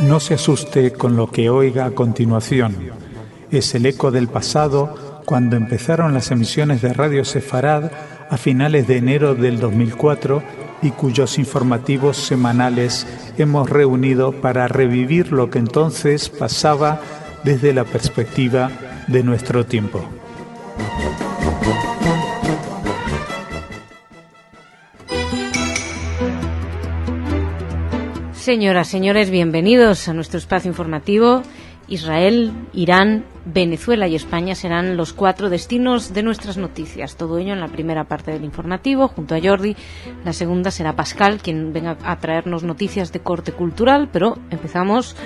No se asuste con lo que oiga a continuación. Es el eco del pasado cuando empezaron las emisiones de Radio Sefarad a finales de enero del 2004 y cuyos informativos semanales hemos reunido para revivir lo que entonces pasaba desde la perspectiva de nuestro tiempo. Señoras, señores, bienvenidos a nuestro espacio informativo. Israel, Irán, Venezuela y España serán los 4 destinos de nuestras noticias. Todo ello en la primera parte del informativo, junto a Jordi. La segunda será Pascal, quien venga a traernos noticias de corte cultural, pero empezamos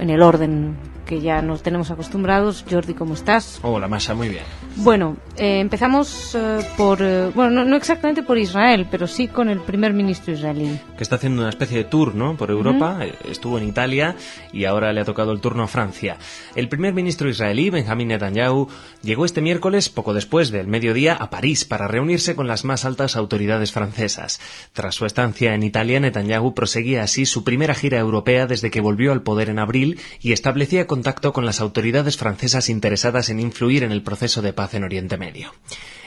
en el orden que ya nos tenemos acostumbrados. Jordi, ¿cómo estás? Hola, Masha, muy bien. Bueno, empezamos no exactamente por Israel, pero sí con el primer ministro israelí. Que está haciendo una especie de tour, ¿no?, por Europa. Estuvo en Italia y ahora le ha tocado el turno a Francia. El primer ministro israelí, Benjamin Netanyahu, llegó este miércoles, poco después del mediodía, a París para reunirse con las más altas autoridades francesas. Tras su estancia en Italia, Netanyahu proseguía así su primera gira europea desde que volvió al poder en abril y establecía contacto con las autoridades francesas interesadas en influir en el proceso de paz en Oriente Medio.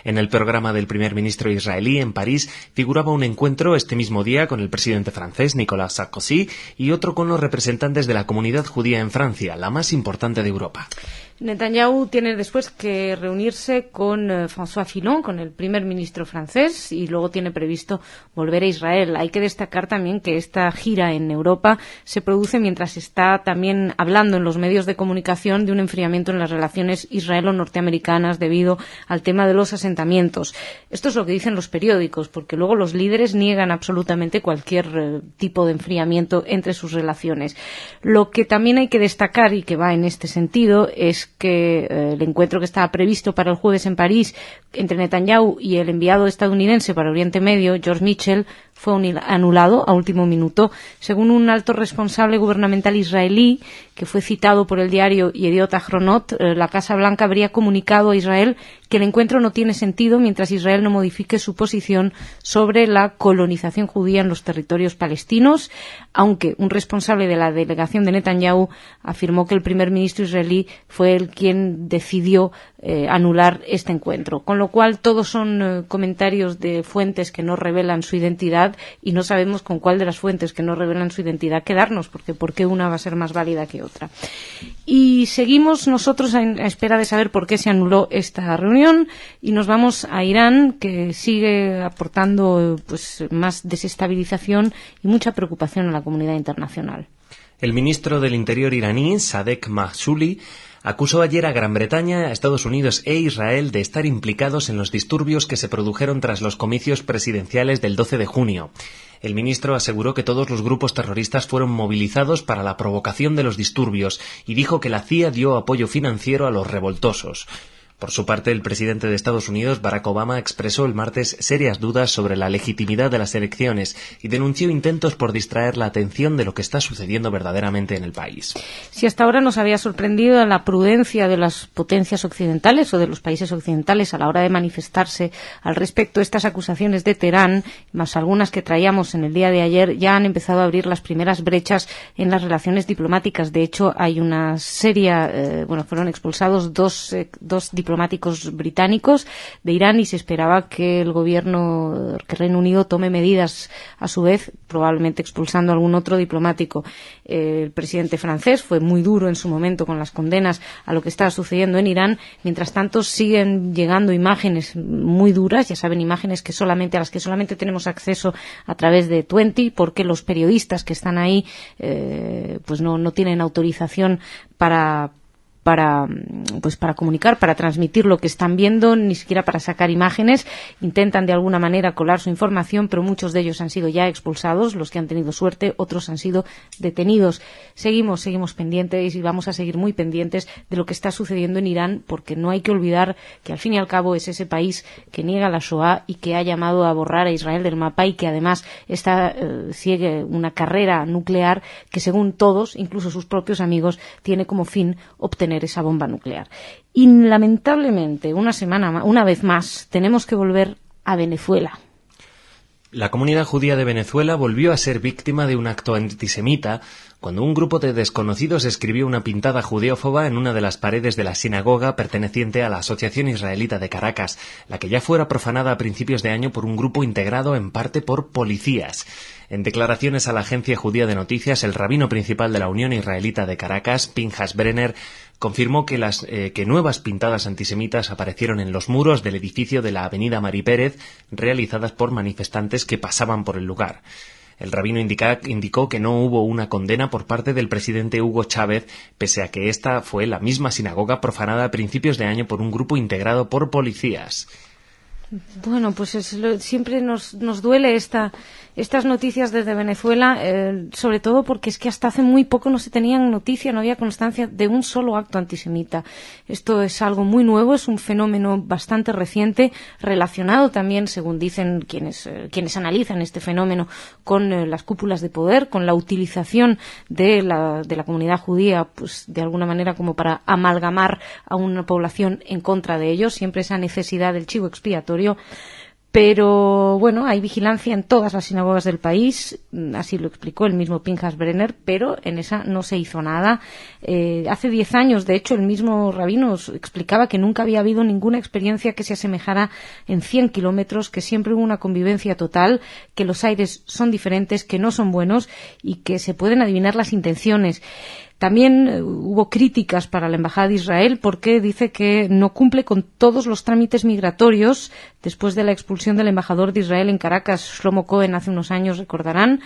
En el programa del primer ministro israelí en París figuraba un encuentro este mismo día con el presidente francés Nicolas Sarkozy y otro con los representantes de la comunidad judía en Francia, la más importante de Europa. Netanyahu tiene después que reunirse con François Fillon, con el primer ministro francés, y luego tiene previsto volver a Israel. Hay que destacar también que esta gira en Europa se produce mientras está también hablando en los medios de comunicación de un enfriamiento en las relaciones israelo-norteamericanas debido al tema de los asentamientos. Esto es lo que dicen los periódicos, porque luego los líderes niegan absolutamente cualquier tipo de enfriamiento entre sus relaciones. Lo que también hay que destacar, y que va en este sentido, es que el encuentro que estaba previsto para el jueves en París entre Netanyahu y el enviado estadounidense para Oriente Medio, George Mitchell, fue anulado a último minuto, según un alto responsable gubernamental israelí que fue citado por el diario Yediot Ahronot. La Casa Blanca habría comunicado a Israel que el encuentro no tiene sentido mientras Israel no modifique su posición sobre la colonización judía en los territorios palestinos, aunque un responsable de la delegación de Netanyahu afirmó que el primer ministro israelí fue el quien decidió anular este encuentro. Con lo cual, todos son comentarios de fuentes que no revelan su identidad y no sabemos con cuál de las fuentes que no revelan su identidad quedarnos, porque ¿por qué una va a ser más válida que otra? Y seguimos nosotros a espera de saber por qué se anuló esta reunión y nos vamos a Irán, que sigue aportando más desestabilización y mucha preocupación a la comunidad internacional. El ministro del Interior iraní, Sadek Mahshuli, acusó ayer a Gran Bretaña, a Estados Unidos e Israel de estar implicados en los disturbios que se produjeron tras los comicios presidenciales del 12 de junio. El ministro aseguró que todos los grupos terroristas fueron movilizados para la provocación de los disturbios y dijo que la CIA dio apoyo financiero a los revoltosos. Por su parte, el presidente de Estados Unidos, Barack Obama, expresó el martes serias dudas sobre la legitimidad de las elecciones y denunció intentos por distraer la atención de lo que está sucediendo verdaderamente en el país. Si hasta ahora nos había sorprendido la prudencia de las potencias occidentales o de los países occidentales a la hora de manifestarse al respecto, estas acusaciones de Teherán, más algunas que traíamos en el día de ayer, ya han empezado a abrir las primeras brechas en las relaciones diplomáticas. De hecho, hay una seria, fueron expulsados dos diplomáticos británicos de Irán y se esperaba que el gobierno, que Reino Unido tome medidas a su vez, probablemente expulsando a algún otro diplomático. El presidente francés fue muy duro en su momento con las condenas a lo que estaba sucediendo en Irán. Mientras tanto, siguen llegando imágenes muy duras, ya saben, imágenes a las que solamente tenemos acceso a través de Twenty, porque los periodistas que están ahí no tienen autorización para comunicar, para transmitir lo que están viendo, ni siquiera para sacar imágenes. Intentan de alguna manera colar su información, pero muchos de ellos han sido ya expulsados, los que han tenido suerte, otros han sido detenidos. Seguimos pendientes y vamos a seguir muy pendientes de lo que está sucediendo en Irán, porque no hay que olvidar que al fin y al cabo es ese país que niega la Shoah y que ha llamado a borrar a Israel del mapa y que además sigue una carrera nuclear que, según todos, incluso sus propios amigos, tiene como fin obtener esa bomba nuclear. Y lamentablemente, una vez más, tenemos que volver a Venezuela. La comunidad judía de Venezuela volvió a ser víctima de un acto antisemita cuando un grupo de desconocidos escribió una pintada judeófoba en una de las paredes de la sinagoga perteneciente a la Asociación Israelita de Caracas, la que ya fuera profanada a principios de año por un grupo integrado en parte por policías. En declaraciones a la agencia judía de noticias, el rabino principal de la Unión Israelita de Caracas, Pinchas Brenner, confirmó que que nuevas pintadas antisemitas aparecieron en los muros del edificio de la avenida Mari Pérez, realizadas por manifestantes que pasaban por el lugar. El rabino indicó que no hubo una condena por parte del presidente Hugo Chávez, pese a que esta fue la misma sinagoga profanada a principios de año por un grupo integrado por policías. Bueno, pues siempre nos duele estas noticias desde Venezuela, sobre todo porque es que hasta hace muy poco no se tenían noticia, no había constancia de un solo acto antisemita. Esto es algo muy nuevo, es un fenómeno bastante reciente, relacionado también, según dicen quienes analizan este fenómeno, con las cúpulas de poder, con la utilización de la comunidad judía, pues de alguna manera como para amalgamar a una población en contra de ellos, siempre esa necesidad del chivo expiatorio. Pero bueno, hay vigilancia en todas las sinagogas del país, así lo explicó el mismo Pinchas Brenner, pero en esa no se hizo nada. Hace 10 años, de hecho, el mismo rabino explicaba que nunca había habido ninguna experiencia que se asemejara en 100 kilómetros, que siempre hubo una convivencia total, que los aires son diferentes, que no son buenos y que se pueden adivinar las intenciones. También hubo críticas para la Embajada de Israel porque dice que no cumple con todos los trámites migratorios después de la expulsión del embajador de Israel en Caracas, Shlomo Cohen, hace unos años, recordarán.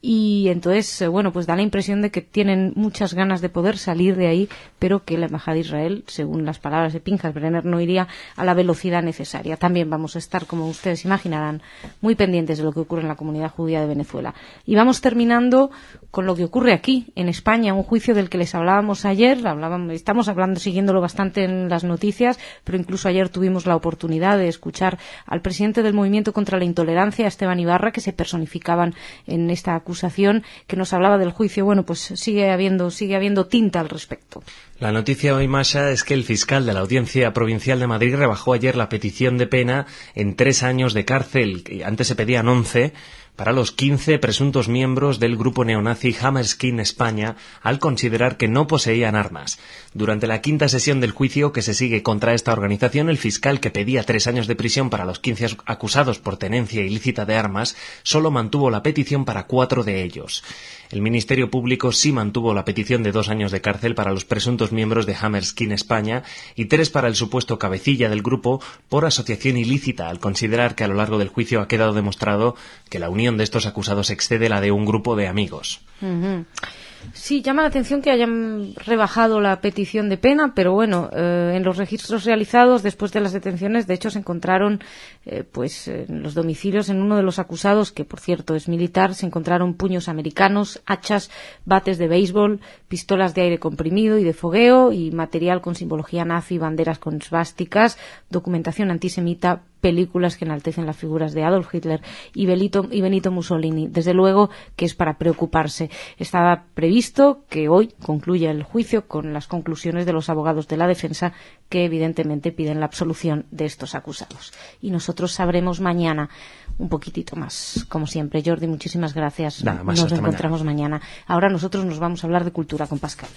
Y entonces, bueno, pues da la impresión de que tienen muchas ganas de poder salir de ahí, pero que la Embajada de Israel, según las palabras de Pinchas Brenner, no iría a la velocidad necesaria. También vamos a estar, como ustedes imaginarán, muy pendientes de lo que ocurre en la comunidad judía de Venezuela. Y vamos terminando con lo que ocurre aquí, en España, un juicio del que les hablábamos ayer. Estamos hablando, siguiéndolo bastante en las noticias, pero incluso ayer tuvimos la oportunidad de escuchar al presidente del Movimiento contra la Intolerancia, Esteban Ibarra, que se personificaban en esta acusación, que nos hablaba del juicio. Bueno, pues sigue habiendo tinta al respecto. La noticia hoy, Masha, es que el fiscal de la Audiencia Provincial de Madrid rebajó ayer la petición de pena en 3 años de cárcel, que antes se pedían 11, para los 15 presuntos miembros del grupo neonazi Hammerskeen España, al considerar que no poseían armas. Durante la 5ª sesión del juicio que se sigue contra esta organización, el fiscal, que pedía 3 años de prisión para los 15 acusados por tenencia ilícita de armas, solo mantuvo la petición para 4 de ellos. El Ministerio Público sí mantuvo la petición de 2 años de cárcel para los presuntos miembros de Hammerskeen España y 3 para el supuesto cabecilla del grupo por asociación ilícita, al considerar que a lo largo del juicio ha quedado demostrado que la unión de estos acusados excede la de un grupo de amigos. Uh-huh. Sí, llama la atención que hayan rebajado la petición de pena, pero bueno, en los registros realizados después de las detenciones, de hecho, se encontraron, en los domicilios, en uno de los acusados, que por cierto es militar, se encontraron puños americanos, hachas, bates de béisbol, pistolas de aire comprimido y de fogueo y material con simbología nazi, banderas con svásticas, documentación antisemita, películas que enaltecen las figuras de Adolf Hitler y Benito Mussolini. Desde luego que es para preocuparse. Estaba previsto que hoy concluya el juicio con las conclusiones de los abogados de la defensa, que evidentemente piden la absolución de estos acusados. Y nosotros sabremos mañana un poquitito más. Como siempre, Jordi, muchísimas gracias. Nada más, nos encontramos mañana. Ahora nosotros nos vamos a hablar de cultura con Pascal.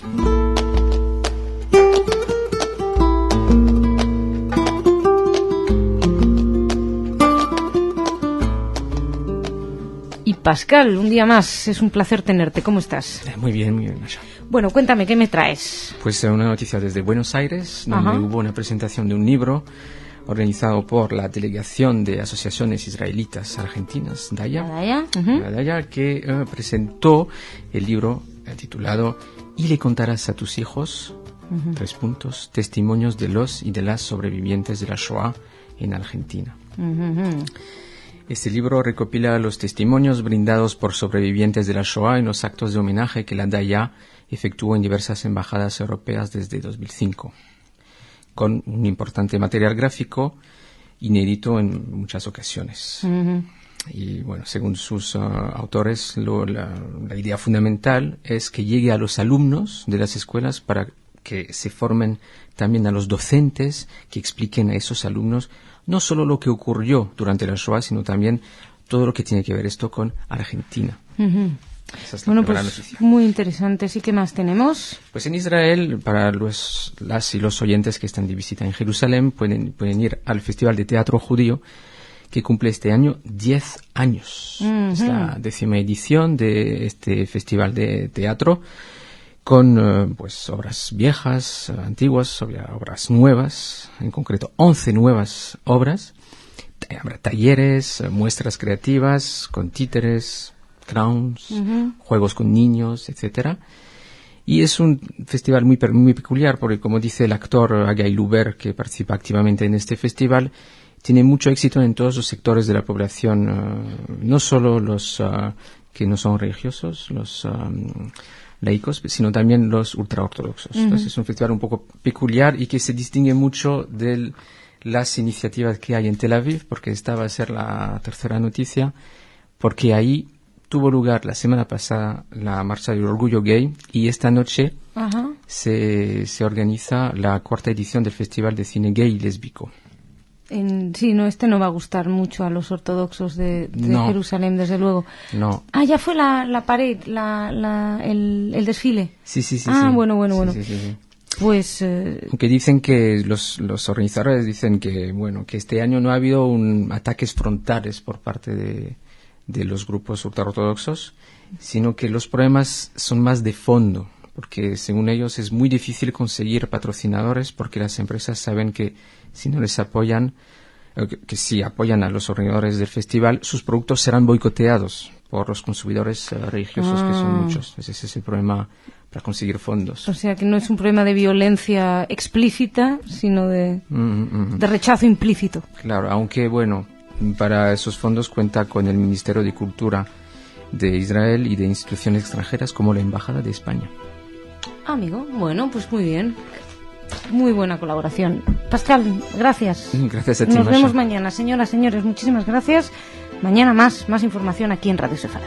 Y Pascal, un día más, es un placer tenerte. ¿Cómo estás? Muy bien, Masha. Bueno, cuéntame, ¿qué me traes? Pues una noticia desde Buenos Aires, donde hubo una presentación de un libro organizado por la Delegación de Asociaciones Israelitas Argentinas, DAIA, que presentó el libro titulado «Y le contarás a tus hijos», 3 puntos, testimonios de los y de las sobrevivientes de la Shoah en Argentina. Este libro recopila los testimonios brindados por sobrevivientes de la Shoah en los actos de homenaje que la DAIA efectuó en diversas embajadas europeas desde 2005, con un importante material gráfico inédito en muchas ocasiones. Y bueno, según sus autores, la idea fundamental es que llegue a los alumnos de las escuelas para que se formen también a los docentes que expliquen a esos alumnos no solo lo que ocurrió durante la Shoah, sino también todo lo que tiene que ver esto con Argentina. Esa es la bueno, pues noticia. Muy interesante. ¿Y qué más tenemos? Pues en Israel, para las y los oyentes que están de visita en Jerusalén, pueden ir al Festival de Teatro Judío, que cumple este año 10 años. Es la 10ª edición de este festival de teatro, con pues obras viejas, antiguas, obras nuevas, en concreto 11 nuevas obras. Habrá talleres, muestras creativas, con títeres, clowns, juegos con niños, etcétera. Y es un festival muy peculiar porque, como dice el actor Agai Luber, que participa activamente en este festival, tiene mucho éxito en todos los sectores de la población, no solo los que no son religiosos, los laicos, sino también los ultraortodoxos. Entonces es un festival un poco peculiar y que se distingue mucho de las iniciativas que hay en Tel Aviv, porque esta va a ser la tercera noticia, porque ahí tuvo lugar la semana pasada la Marcha del Orgullo Gay y esta noche se organiza la 4ª edición del Festival de Cine Gay y Lésbico. Sí, no, este no va a gustar mucho a los ortodoxos de Jerusalén, desde luego. No. Ya fue la pared, el desfile. Sí. Bueno. Sí. Pues aunque dicen que los organizadores dicen que que este año no ha habido ataques frontales por parte de los grupos ultraortodoxos, sino que los problemas son más de fondo, porque según ellos es muy difícil conseguir patrocinadores porque las empresas saben que si no les apoyan, que si apoyan a los organizadores del festival, sus productos serán boicoteados por los consumidores religiosos, que son muchos. Ese es el problema para conseguir fondos. O sea que no es un problema de violencia explícita, sino de rechazo implícito. Claro, aunque para esos fondos cuenta con el Ministerio de Cultura de Israel y de instituciones extranjeras como la Embajada de España. Amigo, bueno, pues muy bien. Muy buena colaboración. Pascal, gracias. Gracias a ti, Nos vemos mañana. Señoras, señores, muchísimas gracias. Mañana más información aquí en Radio Sefarad.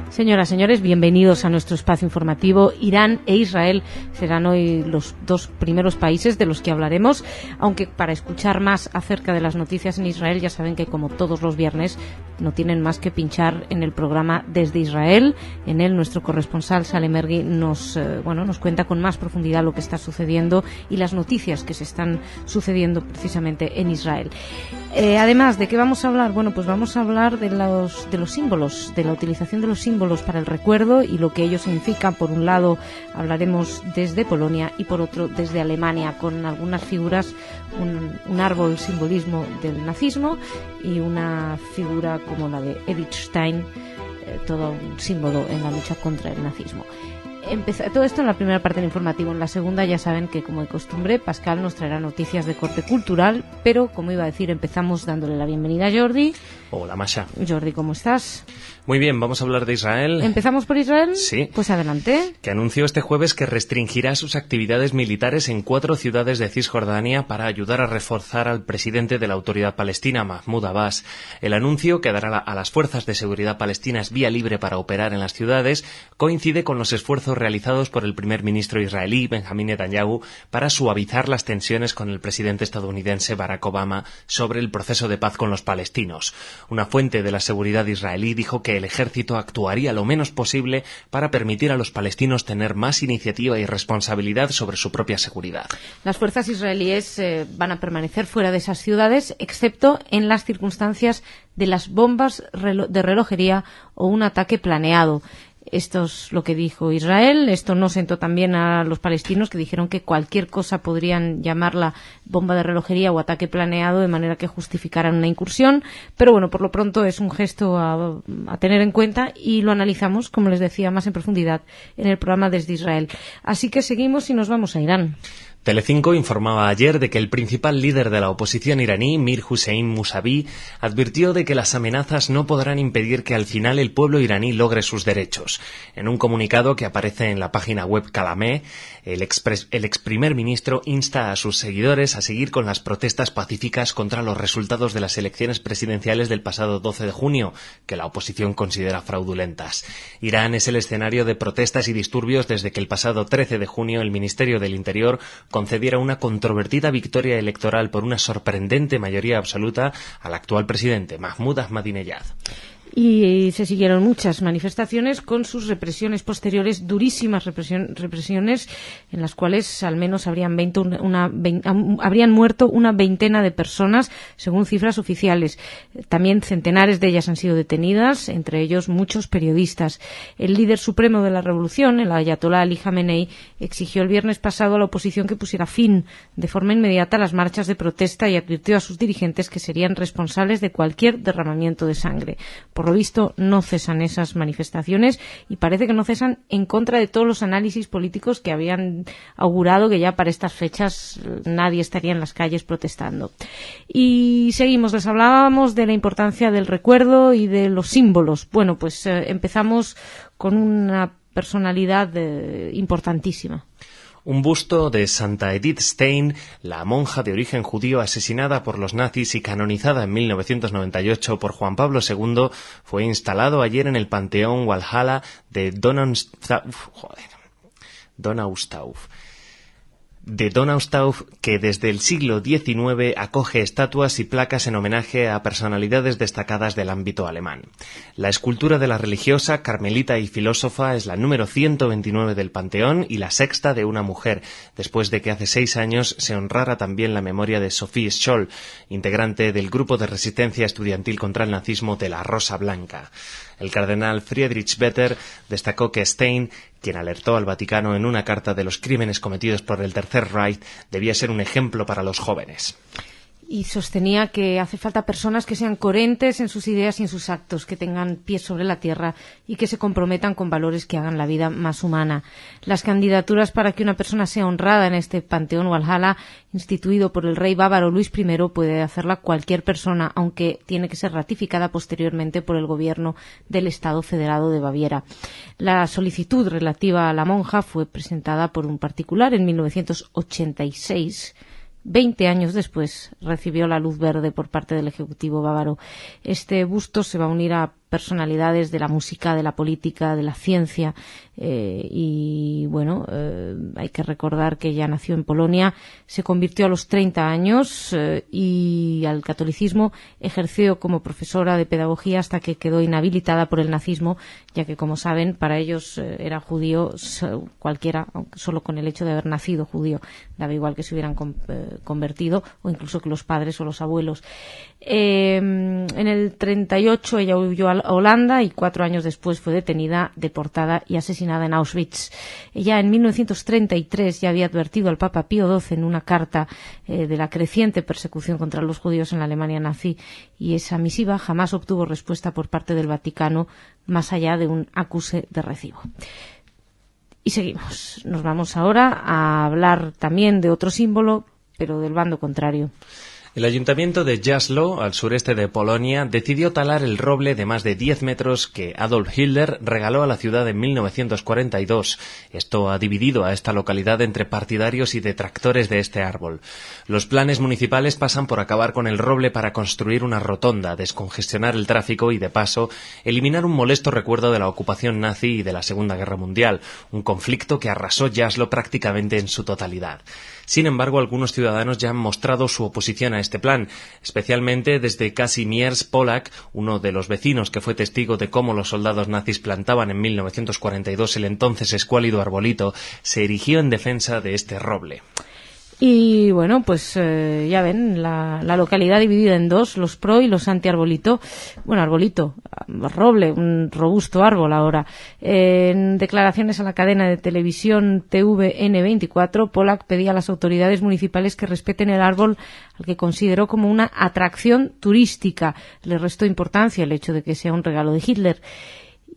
Señoras, señores, bienvenidos a nuestro espacio informativo. Irán e Israel serán hoy los dos primeros países de los que hablaremos, aunque para escuchar más acerca de las noticias en Israel ya saben que, como todos los viernes, no tienen más que pinchar en el programa Desde Israel. En él nuestro corresponsal Salem Ergi nos cuenta con más profundidad lo que está sucediendo y las noticias que se están sucediendo precisamente en Israel. Además, ¿de qué vamos a hablar? Bueno, pues vamos a hablar de los símbolos, de la utilización de los símbolos para el recuerdo y lo que ello significa. Por un lado hablaremos desde Polonia y por otro desde Alemania, con algunas figuras, un árbol simbolismo del nazismo y una figura como la de Edith Stein, todo un símbolo en la lucha contra el nazismo. Todo esto en la primera parte del informativo. En la segunda ya saben que, como de costumbre, Pascal nos traerá noticias de corte cultural, pero, como iba a decir, empezamos dándole la bienvenida a Jordi. Hola, Masha. Jordi, ¿cómo estás? Muy bien, vamos a hablar de Israel. ¿Empezamos por Israel? Sí. Pues adelante. Que anunció este jueves que restringirá sus actividades militares en 4 ciudades de Cisjordania para ayudar a reforzar al presidente de la Autoridad Palestina, Mahmoud Abbas. El anuncio, que dará a las fuerzas de seguridad palestinas vía libre para operar en las ciudades, coincide con los esfuerzos realizados por el primer ministro israelí, Benjamín Netanyahu, para suavizar las tensiones con el presidente estadounidense Barack Obama sobre el proceso de paz con los palestinos. Una fuente de la seguridad israelí dijo que el ejército actuaría lo menos posible para permitir a los palestinos tener más iniciativa y responsabilidad sobre su propia seguridad. Las fuerzas israelíes van a permanecer fuera de esas ciudades, excepto en las circunstancias de las bombas de relojería o un ataque planeado. Esto es lo que dijo Israel. Esto no sentó también a los palestinos, que dijeron que cualquier cosa podrían llamarla bomba de relojería o ataque planeado, de manera que justificaran una incursión. Pero bueno, por lo pronto es un gesto a tener en cuenta y lo analizamos, como les decía, más en profundidad en el programa Desde Israel. Así que seguimos y nos vamos a Irán. Telecinco informaba ayer de que el principal líder de la oposición iraní, Mir Hossein Mousavi, advirtió de que las amenazas no podrán impedir que al final el pueblo iraní logre sus derechos. En un comunicado que aparece en la página web Calamé, el ex primer ministro insta a sus seguidores a seguir con las protestas pacíficas contra los resultados de las elecciones presidenciales del pasado 12 de junio, que la oposición considera fraudulentas. Irán es el escenario de protestas y disturbios desde que el pasado 13 de junio el Ministerio del Interior concediera una controvertida victoria electoral por una sorprendente mayoría absoluta al actual presidente, Mahmoud Ahmadinejad. Y se siguieron muchas manifestaciones con sus represiones posteriores, durísimas represiones en las cuales al menos habrían muerto una veintena de personas, según cifras oficiales. También centenares de ellas han sido detenidas, entre ellos muchos periodistas. El líder supremo de la revolución, el ayatolá Ali Jamenei, exigió el viernes pasado a la oposición que pusiera fin de forma inmediata a las marchas de protesta y advirtió a sus dirigentes que serían responsables de cualquier derramamiento de sangre. Por lo visto, no cesan esas manifestaciones y parece que no cesan en contra de todos los análisis políticos que habían augurado que ya para estas fechas nadie estaría en las calles protestando. Y seguimos, les hablábamos de la importancia del recuerdo y de los símbolos. Bueno, pues empezamos con una personalidad importantísima. Un busto de Santa Edith Stein, la monja de origen judío asesinada por los nazis y canonizada en 1998 por Juan Pablo II, fue instalado ayer en el Panteón Walhalla de Donaustauf, que desde el siglo XIX acoge estatuas y placas en homenaje a personalidades destacadas del ámbito alemán. La escultura de la religiosa, carmelita y filósofa es la número 129 del Panteón y la sexta de una mujer, después de que hace 6 años se honrara también la memoria de Sophie Scholl, integrante del grupo de resistencia estudiantil contra el nazismo de la Rosa Blanca. El cardenal Friedrich Vetter destacó que Stein, quien alertó al Vaticano en una carta de los crímenes cometidos por el Tercer Reich, debía ser un ejemplo para los jóvenes. Y sostenía que hace falta personas que sean coherentes en sus ideas y en sus actos, que tengan pies sobre la tierra y que se comprometan con valores que hagan la vida más humana. Las candidaturas para que una persona sea honrada en este Panteón Walhalla, instituido por el rey bávaro Luis I, puede hacerla cualquier persona, aunque tiene que ser ratificada posteriormente por el gobierno del Estado Federado de Baviera. La solicitud relativa a la monja fue presentada por un particular en 1986. 20 años después recibió la luz verde por parte del Ejecutivo bávaro. Este busto se va a unir a personalidades de la música, de la política, de la ciencia y bueno, hay que recordar que ella nació en Polonia, se convirtió a los 30 años y al catolicismo, ejerció como profesora de pedagogía hasta que quedó inhabilitada por el nazismo, ya que, como saben, para ellos era judío cualquiera, aunque solo con el hecho de haber nacido judío, daba igual que se hubieran convertido o incluso que los padres o los abuelos. En el 38 ella huyó a Holanda y 4 años después fue detenida, deportada y asesinada en Auschwitz. Ella en 1933 ya había advertido al Papa Pío XII en una carta de la creciente persecución contra los judíos en la Alemania nazi, y esa misiva jamás obtuvo respuesta por parte del Vaticano más allá de un acuse de recibo. Y seguimos. Nos vamos ahora a hablar también de otro símbolo, pero del bando contrario. El ayuntamiento de Jaslo, al sureste de Polonia, decidió talar el roble de más de 10 metros que Adolf Hitler regaló a la ciudad en 1942. Esto ha dividido a esta localidad entre partidarios y detractores de este árbol. Los planes municipales pasan por acabar con el roble para construir una rotonda, descongestionar el tráfico y, de paso, eliminar un molesto recuerdo de la ocupación nazi y de la Segunda Guerra Mundial, un conflicto que arrasó Jaslo prácticamente en su totalidad. Sin embargo, algunos ciudadanos ya han mostrado su oposición a este plan, especialmente desde Kazimierz Polak, uno de los vecinos que fue testigo de cómo los soldados nazis plantaban en 1942 el entonces escuálido arbolito, se erigió en defensa de este roble. Y bueno, pues ya ven, la localidad dividida en dos, los pro y los anti-arbolito. Bueno, arbolito, roble, un robusto árbol ahora. En declaraciones a la cadena de televisión TVN24, Polak pedía a las autoridades municipales que respeten el árbol, al que consideró como una atracción turística. Le restó importancia el hecho de que sea un regalo de Hitler.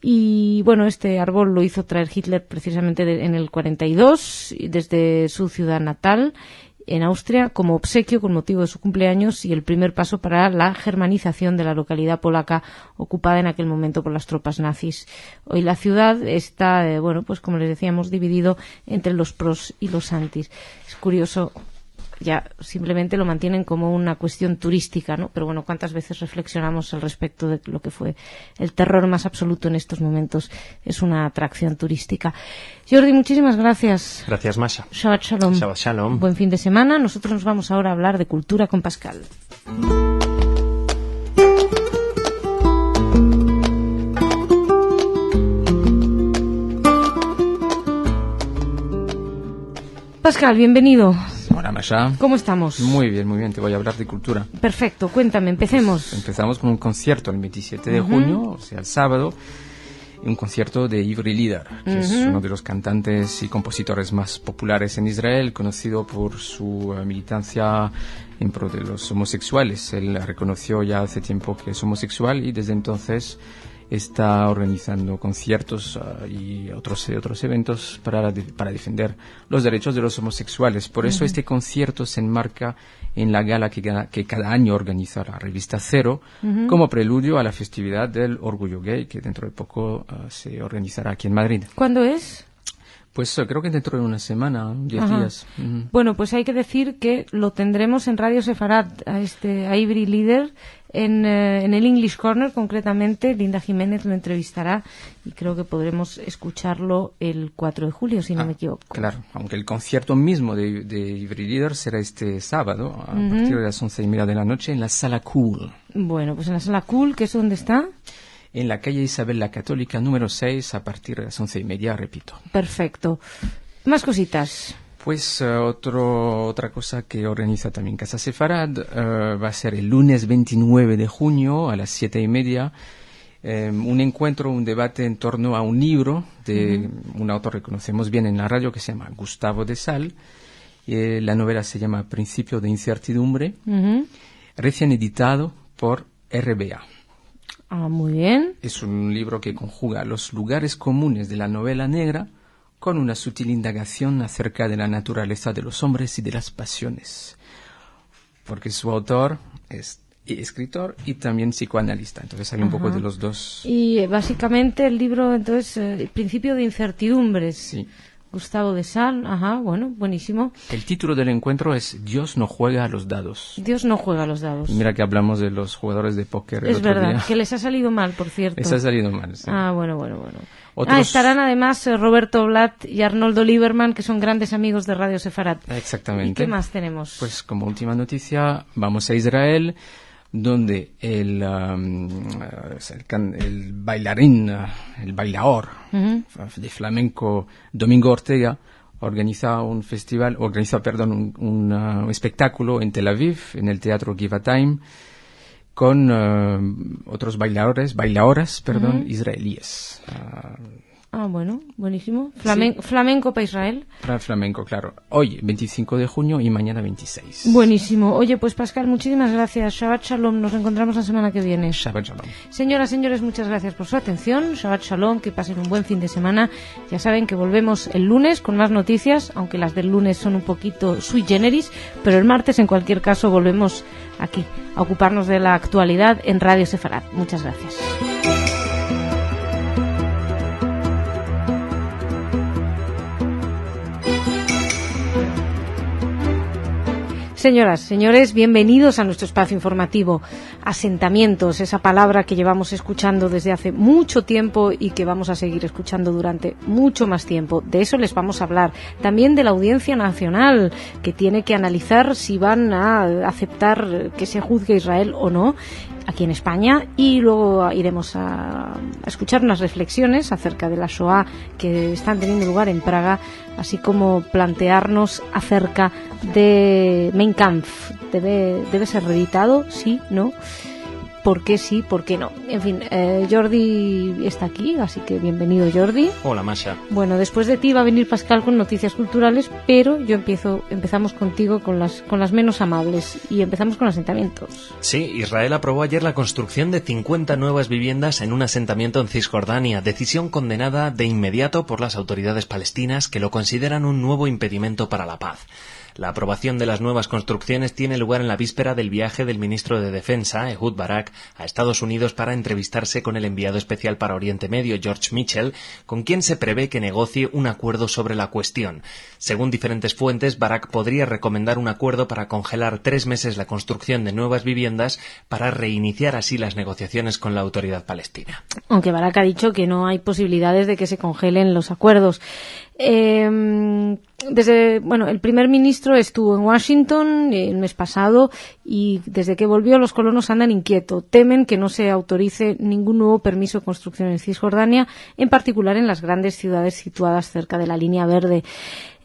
Y bueno, este árbol lo hizo traer Hitler precisamente en el 42 desde su ciudad natal en Austria como obsequio con motivo de su cumpleaños y el primer paso para la germanización de la localidad polaca ocupada en aquel momento por las tropas nazis. Hoy la ciudad está, pues como les decíamos, dividido entre los pros y los antis. Es curioso, ya simplemente lo mantienen como una cuestión turística, ¿no? Pero bueno, ¿cuántas veces reflexionamos al respecto de lo que fue el terror más absoluto en estos momentos? Es una atracción turística. Jordi, muchísimas gracias. Gracias, Masha. Shabbat Shalom. Shabbat Shalom. Buen fin de semana. Nosotros nos vamos ahora a hablar de cultura con Pascal. Pascal, bienvenido. Hola, Masha. ¿Cómo estamos? Muy bien. Te voy a hablar de cultura. Perfecto, cuéntame, empecemos. Pues empezamos con un concierto el 27 de junio, o sea, el sábado, un concierto de Ivry Lider, que es uno de los cantantes y compositores más populares en Israel, conocido por su militancia en pro de los homosexuales. Él reconoció ya hace tiempo que es homosexual y desde entonces está organizando conciertos y otros eventos para defender los derechos de los homosexuales. Por eso este concierto se enmarca en la gala que cada año organiza la revista Cero como preludio a la festividad del Orgullo Gay, que dentro de poco se organizará aquí en Madrid. ¿Cuándo es? Pues creo que dentro de una semana, 10 días. Bueno, pues hay que decir que lo tendremos en Radio Sefarad, a Ivry Lider, en el English Corner concretamente. Linda Jiménez lo entrevistará y creo que podremos escucharlo el 4 de julio, si no me equivoco. Claro, aunque el concierto mismo de Ivry Lider será este sábado a partir de las 11:30 de la noche en la Sala Cool. Bueno, pues en la Sala Cool, ¿que es donde está? En la calle Isabel la Católica, número 6, a partir de las 11:30, repito. Perfecto. Más cositas. Pues otra cosa que organiza también Casa Sefarad va a ser el lunes 29 de junio a las 7:30, un encuentro, un debate en torno a un libro de un autor que conocemos bien en la radio que se llama Gustavo de Sal. La novela se llama Principio de Incertidumbre, recién editado por RBA. Ah, muy bien. Es un libro que conjuga los lugares comunes de la novela negra con una sutil indagación acerca de la naturaleza de los hombres y de las pasiones. Porque su autor es escritor y también psicoanalista, entonces hay un poco de los dos. Y básicamente el libro, entonces, Principio de Incertidumbres. Sí. Gustavo de Sal, bueno, buenísimo. El título del encuentro es Dios no juega a los dados. Dios no juega a los dados. Mira que hablamos de los jugadores de póker el Es otro verdad, día. que les ha salido mal, por cierto. Les ha salido mal, sí. Bueno. Otros... estarán además Roberto Blatt y Arnoldo Lieberman, que son grandes amigos de Radio Sefarad. Exactamente. ¿Y qué más tenemos? Pues como última noticia, vamos a Israel, donde el bailarín, el bailaor de flamenco Domingo Ortega organiza un espectáculo en Tel Aviv, en el Teatro Givatayim, con otros bailaoras, israelíes. Bueno, buenísimo. Flamenco para Israel. Flamenco, claro. Hoy, 25 de junio y mañana 26. Buenísimo. Oye, pues Pascal, muchísimas gracias. Shabbat Shalom. Nos encontramos la semana que viene. Shabbat Shalom. Señoras, señores, muchas gracias por su atención. Shabbat Shalom. Que pasen un buen fin de semana. Ya saben que volvemos el lunes con más noticias, aunque las del lunes son un poquito sui generis, pero el martes, en cualquier caso, volvemos aquí a ocuparnos de la actualidad en Radio Sefarad. Muchas gracias. Señoras, señores, bienvenidos a nuestro espacio informativo. Asentamientos, esa palabra que llevamos escuchando desde hace mucho tiempo y que vamos a seguir escuchando durante mucho más tiempo. De eso les vamos a hablar. También de la Audiencia Nacional, que tiene que analizar si van a aceptar que se juzgue a Israel o no aquí en España, y luego iremos a escuchar unas reflexiones acerca de la Shoah que están teniendo lugar en Praga, así como plantearnos acerca de Mein Kampf. ¿Debe ser reeditado? ¿Sí? ¿No? por qué sí, por qué no. En fin, Jordi está aquí, así que bienvenido, Jordi. Hola, Masha. Bueno, después de ti va a venir Pascal con noticias culturales, pero empezamos contigo con las menos amables y empezamos con asentamientos. Sí, Israel aprobó ayer la construcción de 50 nuevas viviendas en un asentamiento en Cisjordania, decisión condenada de inmediato por las autoridades palestinas que lo consideran un nuevo impedimento para la paz. La aprobación de las nuevas construcciones tiene lugar en la víspera del viaje del ministro de Defensa, Ehud Barak, a Estados Unidos para entrevistarse con el enviado especial para Oriente Medio, George Mitchell, con quien se prevé que negocie un acuerdo sobre la cuestión. Según diferentes fuentes, Barak podría recomendar un acuerdo para congelar 3 meses la construcción de nuevas viviendas para reiniciar así las negociaciones con la autoridad palestina. Aunque Barak ha dicho que no hay posibilidades de que se congelen los acuerdos. El primer ministro estuvo en Washington el mes pasado y desde que volvió los colonos andan inquietos. Temen que no se autorice ningún nuevo permiso de construcción en Cisjordania, en particular en las grandes ciudades situadas cerca de la línea verde.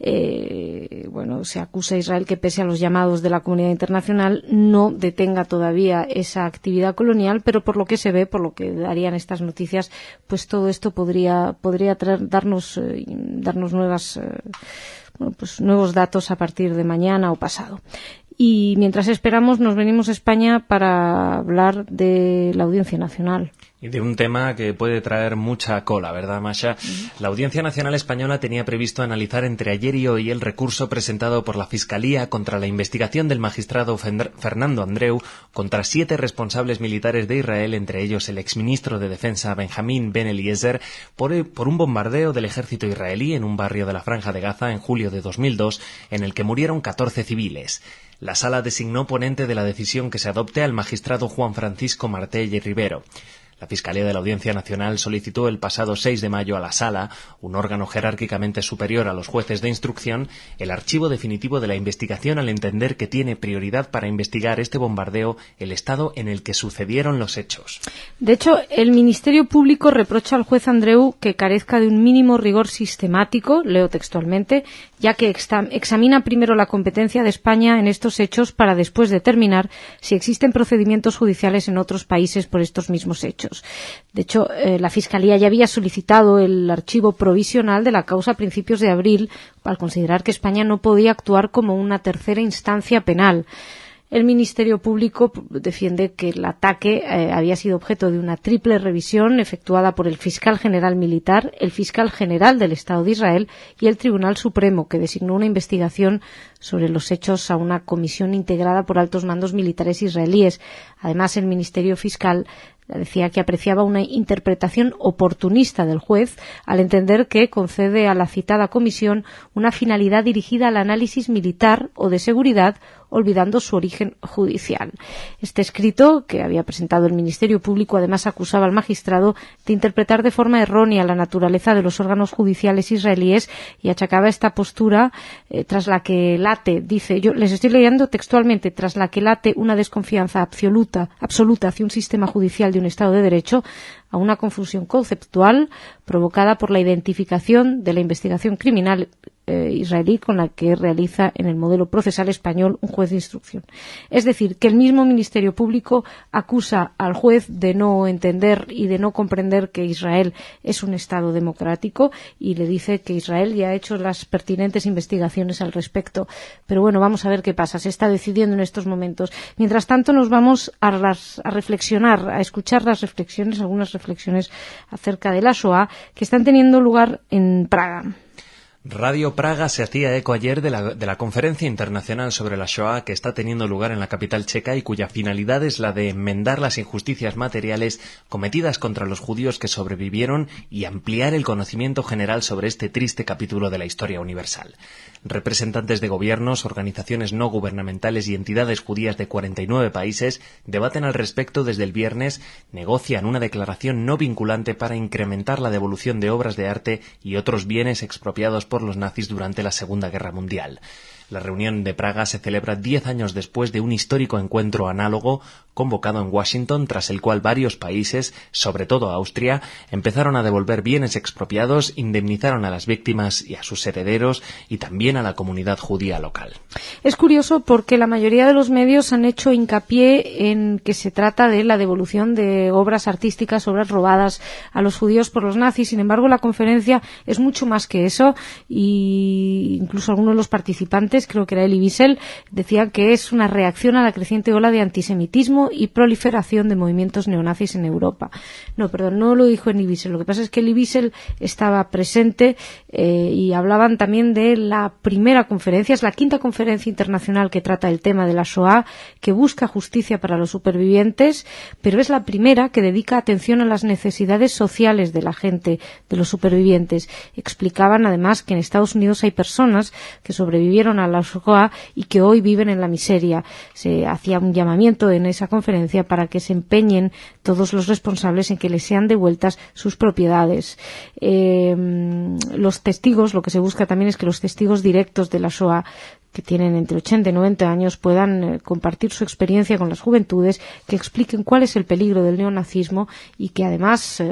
Se acusa a Israel que, pese a los llamados de la comunidad internacional, no detenga todavía esa actividad colonial, pero por lo que se ve, por lo que darían estas noticias, pues todo esto podría darnos nuevos datos a partir de mañana o pasado. Y mientras esperamos, nos venimos a España para hablar de la Audiencia Nacional. Y de un tema que puede traer mucha cola, ¿verdad, Masha? La Audiencia Nacional Española tenía previsto analizar entre ayer y hoy el recurso presentado por la Fiscalía contra la investigación del magistrado Fernando Andreu contra 7 responsables militares de Israel, entre ellos el exministro de Defensa Benjamín Ben Eliezer, por un bombardeo del ejército israelí en un barrio de la Franja de Gaza en julio de 2002, en el que murieron 14 civiles. La Sala designó ponente de la decisión que se adopte al magistrado Juan Francisco Martell y Rivero. La Fiscalía de la Audiencia Nacional solicitó el pasado 6 de mayo a la Sala, un órgano jerárquicamente superior a los jueces de instrucción, el archivo definitivo de la investigación al entender que tiene prioridad para investigar este bombardeo el estado en el que sucedieron los hechos. De hecho, el Ministerio Público reprocha al juez Andreu que carezca de un mínimo rigor sistemático, leo textualmente, ya que examina primero la competencia de España en estos hechos para después determinar si existen procedimientos judiciales en otros países por estos mismos hechos. De hecho, la Fiscalía ya había solicitado el archivo provisional de la causa a principios de abril al considerar que España no podía actuar como una tercera instancia penal. El Ministerio Público defiende que el ataque había sido objeto de una triple revisión efectuada por el Fiscal General Militar, el Fiscal General del Estado de Israel y el Tribunal Supremo, que designó una investigación sobre los hechos a una comisión integrada por altos mandos militares israelíes. Además, el Ministerio Fiscal decía que apreciaba una interpretación oportunista del juez al entender que concede a la citada comisión una finalidad dirigida al análisis militar o de seguridad, olvidando su origen judicial. Este escrito, que había presentado el Ministerio Público, además acusaba al magistrado de interpretar de forma errónea la naturaleza de los órganos judiciales israelíes y achacaba esta postura tras la que late, dice, yo les estoy leyendo textualmente, tras la que late una desconfianza absoluta hacia un sistema judicial de un Estado de Derecho, a una confusión conceptual provocada por la identificación de la investigación criminal israelí con la que realiza en el modelo procesal español un juez de instrucción. Es decir, que el mismo Ministerio Público acusa al juez de no entender y de no comprender que Israel es un Estado democrático y le dice que Israel ya ha hecho las pertinentes investigaciones al respecto. Pero bueno, vamos a ver qué pasa. Se está decidiendo en estos momentos. Mientras tanto, nos vamos a reflexionar, a escuchar algunas reflexiones acerca de la Shoah que están teniendo lugar en Praga. Radio Praga se hacía eco ayer de la Conferencia Internacional sobre la Shoah que está teniendo lugar en la capital checa y cuya finalidad es la de enmendar las injusticias materiales cometidas contra los judíos que sobrevivieron y ampliar el conocimiento general sobre este triste capítulo de la historia universal. Representantes de gobiernos, organizaciones no gubernamentales y entidades judías de 49 países debaten al respecto desde el viernes, negocian una declaración no vinculante para incrementar la devolución de obras de arte y otros bienes expropiados por los nazis durante la Segunda Guerra Mundial. La reunión de Praga se celebra 10 años después de un histórico encuentro análogo convocado en Washington, tras el cual varios países, sobre todo Austria, empezaron a devolver bienes expropiados, indemnizaron a las víctimas y a sus herederos y también a la comunidad judía local. Es curioso porque la mayoría de los medios han hecho hincapié en que se trata de la devolución de obras artísticas, obras robadas a los judíos por los nazis. Sin embargo, la conferencia es mucho más que eso, y incluso algunos de los participantes, creo que era Elie Wiesel, decían que es una reacción a la creciente ola de antisemitismo y proliferación de movimientos neonazis en Europa. No lo dijo Elie Wiesel. Lo que pasa es que Elie Wiesel estaba presente y hablaban también de la primera conferencia, es la quinta conferencia internacional que trata el tema de la Shoah, que busca justicia para los supervivientes, pero es la primera que dedica atención a las necesidades sociales de la gente, de los supervivientes. Explicaban además que en Estados Unidos hay personas que sobrevivieron a la Shoah y que hoy viven en la miseria. Se hacía un llamamiento en esa conferencia para que se empeñen todos los responsables en que les sean devueltas sus propiedades. Los testigos, lo que se busca también es que los testigos directos de la Shoah, que tienen entre 80 y 90 años, puedan compartir su experiencia con las juventudes, que expliquen cuál es el peligro del neonazismo y que además,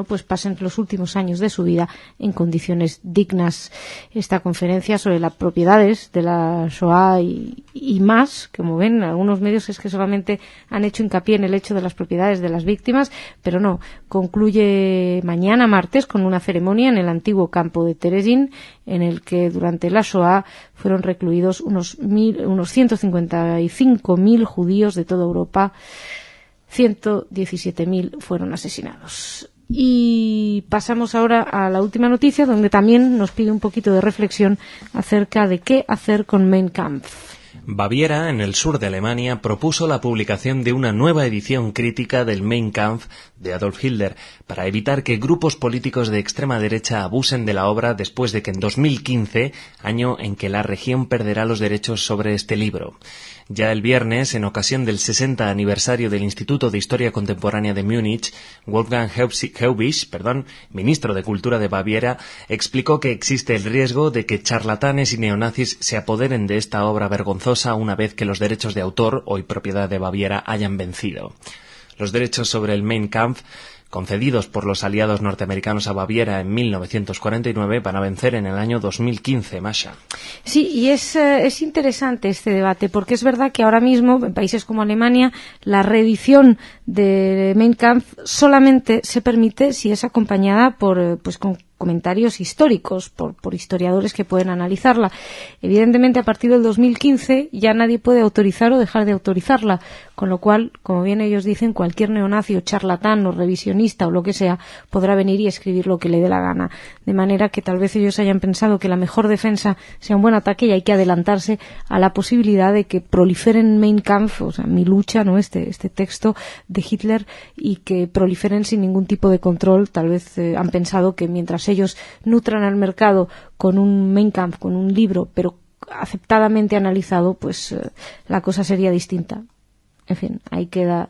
pues pasen los últimos años de su vida en condiciones dignas. Esta conferencia sobre las propiedades de la Shoah y más, como ven, algunos medios es que solamente han hecho hincapié en el hecho de las propiedades de las víctimas, pero no, concluye mañana martes con una ceremonia en el antiguo campo de Terezín, en el que durante la Shoah fueron recluidos unos 155.000 judíos de toda Europa. 117.000 fueron asesinados. Y pasamos ahora a la última noticia, donde también nos pide un poquito de reflexión acerca de qué hacer con Mein Kampf. Baviera, en el sur de Alemania, propuso la publicación de una nueva edición crítica del Mein Kampf de Adolf Hitler para evitar que grupos políticos de extrema derecha abusen de la obra, después de que en 2015, año en que la región perderá los derechos sobre este libro. Ya el viernes, en ocasión del 60 aniversario del Instituto de Historia Contemporánea de Múnich, Wolfgang Heubich, ministro de Cultura de Baviera, explicó que existe el riesgo de que charlatanes y neonazis se apoderen de esta obra vergonzosa una vez que los derechos de autor, hoy propiedad de Baviera, hayan vencido. Los derechos sobre el Mein Kampf, concedidos por los aliados norteamericanos a Baviera en 1949, van a vencer en el año 2015, Masha. Sí, y es interesante este debate, porque es verdad que ahora mismo, en países como Alemania, la reedición de Mein Kampf solamente se permite si es acompañada por con comentarios históricos, por historiadores que pueden analizarla. Evidentemente, a partir del 2015 ya nadie puede autorizar o dejar de autorizarla, con lo cual, como bien ellos dicen, cualquier neonazi o charlatán o revisionista o lo que sea podrá venir y escribir lo que le dé la gana. De manera que tal vez ellos hayan pensado que la mejor defensa sea un buen ataque, y hay que adelantarse a la posibilidad de que proliferen Mein Kampf, o sea, mi lucha, ¿no? Este texto de Hitler, y que proliferen sin ningún tipo de control. Tal vez han pensado que mientras ellos nutran al mercado con un Mein Kampf, con un libro, pero aceptadamente analizado, pues la cosa sería distinta. En fin, ahí queda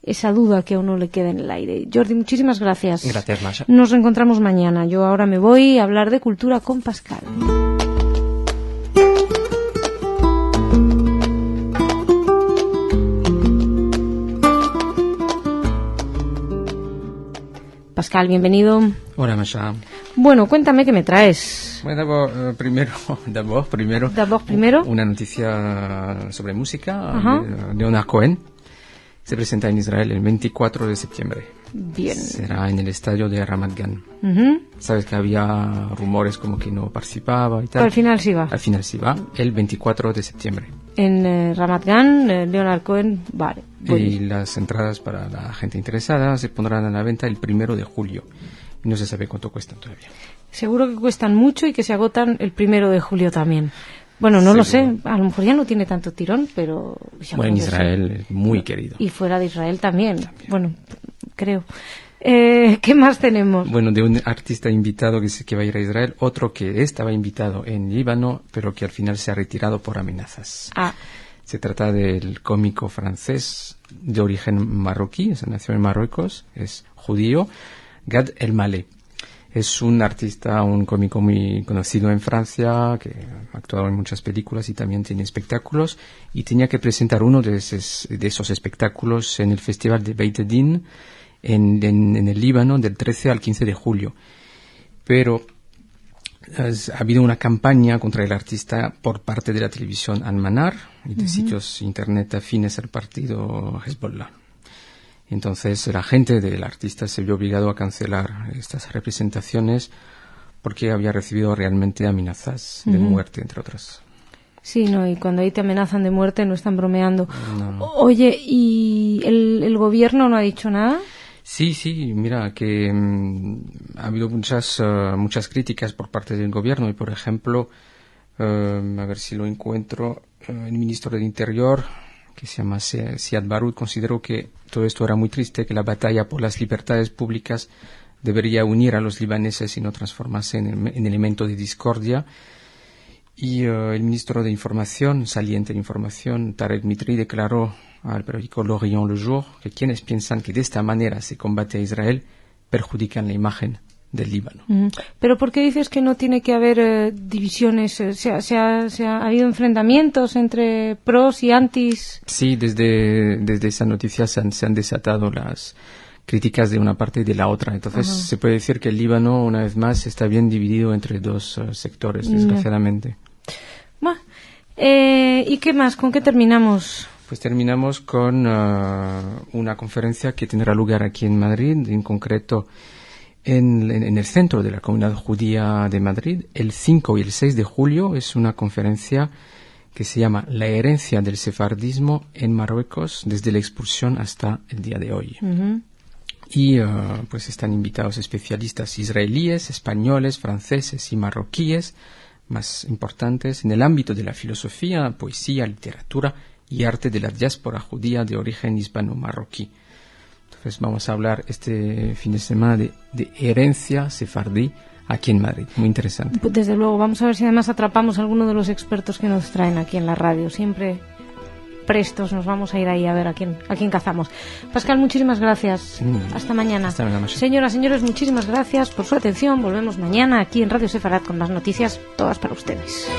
esa duda que a uno le queda en el aire. Jordi, muchísimas gracias. Gracias, Masha. Nos reencontramos mañana. Yo ahora me voy a hablar de cultura con Pascal. Pascal, bienvenido. Hola, Masha. Bueno, cuéntame qué me traes. Bueno, primero una noticia sobre música. Leonard Cohen se presenta en Israel el 24 de septiembre. Bien. Será en el estadio de Ramat Gan. Sabes que había rumores como que no participaba y tal. Pero al final sí va. Al final sí va, el 24 de septiembre. En Ramat Gan, Leonard Cohen, vale. Y las entradas para la gente interesada se pondrán a la venta el 1 de julio. Y no se sabe cuánto cuestan todavía. Seguro que cuestan mucho y que se agotan el 1 de julio también. Bueno, no lo sé, a lo mejor ya no tiene tanto tirón, pero... Bueno, en Israel es muy querido. Y fuera de Israel también. Bueno, creo. ¿Qué más tenemos? Bueno, de un artista invitado que va a ir a Israel, otro que estaba invitado en Líbano, pero que al final se ha retirado por amenazas. Se trata del cómico francés de origen marroquí, nació en Marruecos, es judío, Gad Elmaleh. Es un artista, un cómico muy conocido en Francia, que actuado en muchas películas y también tiene espectáculos, y tenía que presentar uno de esos espectáculos en el Festival de Beit Din en el Líbano del 13 al 15 de julio. Pero ha habido una campaña contra el artista por parte de la televisión Al-Manar y de sitios internet afines al partido Hezbollah. Entonces la gente del artista se vio obligado a cancelar estas representaciones porque había recibido realmente amenazas de muerte, entre otras. Sí, no, y cuando ahí te amenazan de muerte no están bromeando. No. Oye, ¿y el gobierno no ha dicho nada? Sí, mira que ha habido muchas críticas por parte del gobierno y, por ejemplo, a ver si lo encuentro, el ministro del Interior, que se llama Siad Barut, consideró que todo esto era muy triste, que la batalla por las libertades públicas debería unir a los libaneses y no transformarse en elemento de discordia. Y el ministro de Información, saliente de Información, Tarek Mitri, declaró al periódico L'Orient Le Jour que quienes piensan que de esta manera se combate a Israel perjudican la imagen del Líbano. ¿Pero por qué dices que no tiene que haber divisiones? ¿Ha habido enfrentamientos entre pros y antis? Sí, desde esa noticia se han desatado las críticas de una parte y de la otra. Entonces se puede decir que el Líbano, una vez más, está bien dividido entre dos sectores, desgraciadamente. Bueno, ¿y qué más? ¿Con qué terminamos? Pues terminamos con una conferencia que tendrá lugar aquí en Madrid, en concreto en el centro de la comunidad judía de Madrid, el 5 y el 6 de julio. Es una conferencia que se llama La herencia del sefardismo en Marruecos desde la expulsión hasta el día de hoy. Y pues están invitados especialistas israelíes, españoles, franceses y marroquíes, más importantes en el ámbito de la filosofía, poesía, literatura y arte de la diáspora judía de origen hispano-marroquí. Entonces vamos a hablar este fin de semana de herencia sefardí aquí en Madrid. Muy interesante. Desde luego, vamos a ver si además atrapamos a alguno de los expertos que nos traen aquí en la radio. Siempre prestos nos vamos a ir ahí a ver a quién cazamos. Pascal, muchísimas gracias. Hasta mañana. Hasta mañana. Señoras, señores, muchísimas gracias por su atención. Volvemos mañana aquí en Radio Sefarad con más noticias, todas para ustedes.